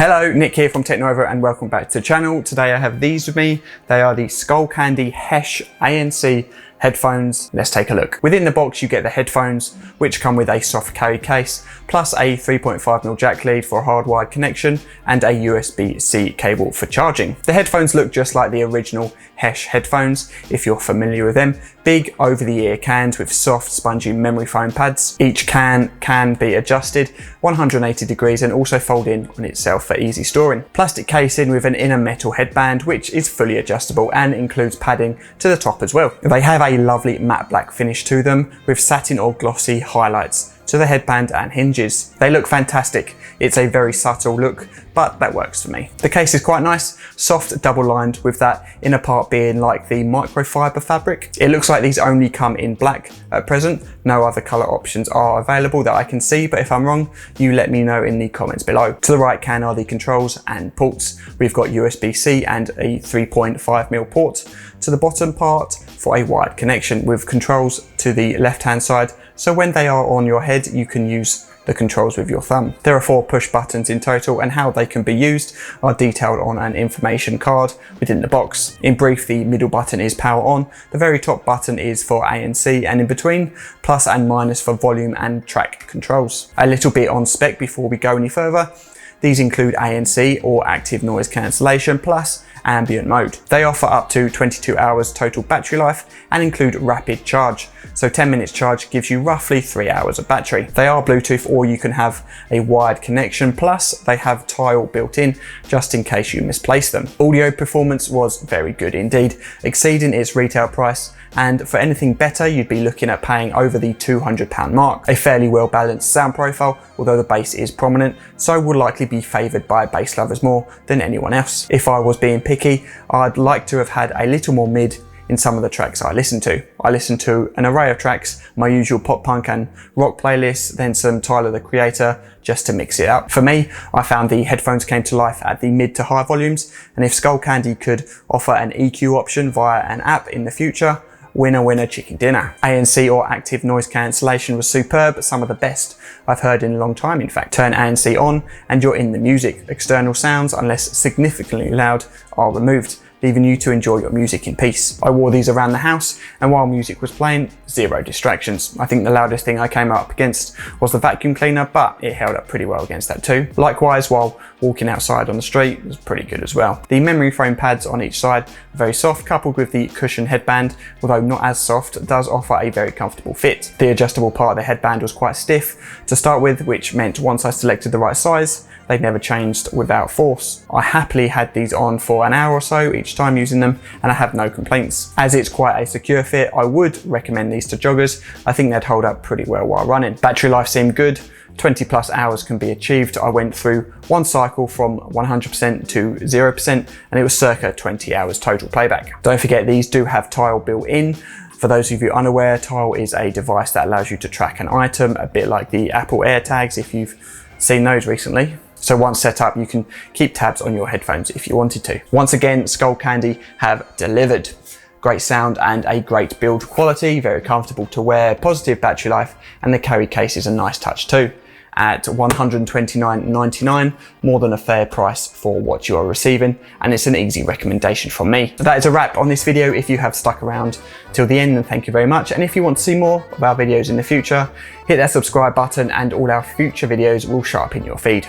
Hello, Nick here from TechNuovo and welcome back to the channel. Today I have these with me. They are the Skullcandy Hesh ANC headphones. Let's take a look. Within the box you get the headphones, which come with a soft carry case, plus a 3.5mm jack lead for a hardwired connection and a USB-C cable for charging. The headphones look just like the original Hesh headphones, if you're familiar with them. Big over-the-ear cans with soft, spongy memory foam pads. Each can be adjusted 180 degrees and also fold in on itself for easy storing. Plastic casing with an inner metal headband, which is fully adjustable and includes padding to the top as well. They have a lovely matte black finish to them with satin or glossy highlights to the headband and hinges. They look fantastic. It's a very subtle look, but that works for me. The case is quite nice, soft double lined with that inner part being like the microfiber fabric. It looks like these only come in black at present. No other color options are available that I can see, but if I'm wrong, you let me know in the comments below. To the right can are the controls and ports. We've got USB-C and a 3.5mm port. To the bottom part for a wired connection with controls to the left-hand side. So when they are on your head, you can use the controls with your thumb. There are 4 push buttons in total, and how they can be used are detailed on an information card within the box. In brief, the middle button is power on, the very top button is for ANC, and in between, plus and minus for volume and track controls. A little bit on spec before we go any further. These include ANC or active noise cancellation plus ambient mode. They offer up to 22 hours total battery life and include rapid charge. So 10 minutes charge gives you roughly 3 hours of battery. They are Bluetooth or you can have a wired connection, plus they have tile built in just in case you misplace them. Audio performance was very good indeed, exceeding its retail price, and for anything better you'd be looking at paying over the £200 mark. A fairly well balanced sound profile, although the bass is prominent, so will likely be favoured by bass lovers more than anyone else. If I was being picky, I'd like to have had a little more mid in some of the tracks I listen to. I listen to an array of tracks, my usual pop punk and rock playlists, then some Tyler the Creator, just to mix it up. For me, I found the headphones came to life at the mid to high volumes, and if Skullcandy could offer an EQ option via an app in the future, winner winner chicken dinner. ANC or active noise cancellation was superb, some of the best I've heard in a long time in fact. Turn ANC on and you're in the music. External sounds, unless significantly loud, are removed, leaving you to enjoy your music in peace. I wore these around the house, and while music was playing, zero distractions. I think the loudest thing I came up against was the vacuum cleaner, but it held up pretty well against that too. Likewise, while walking outside on the street, it was pretty good as well. The memory foam pads on each side are very soft, coupled with the cushion headband, although not as soft, does offer a very comfortable fit. The adjustable part of the headband was quite stiff to start with, which meant once I selected the right size, they'd never changed without force. I happily had these on for an hour or so each time using them, and I have no complaints. As it's quite a secure fit, I would recommend these to joggers. I think they'd hold up pretty well while running. Battery life seemed good. 20+ hours can be achieved. I went through one cycle from 100% to 0%, and it was circa 20 hours total playback. Don't forget, these do have tile built in. For those of you unaware, tile is a device that allows you to track an item, a bit like the Apple AirTags if you've seen those recently. So once set up, you can keep tabs on your headphones if you wanted to. Once again, Skullcandy have delivered. Great sound and a great build quality, very comfortable to wear, positive battery life, and the carry case is a nice touch too. At $129.99, more than a fair price for what you are receiving, and it's an easy recommendation from me. That is a wrap on this video. If you have stuck around till the end, then thank you very much, and if you want to see more of our videos in the future, hit that subscribe button and all our future videos will show up in your feed.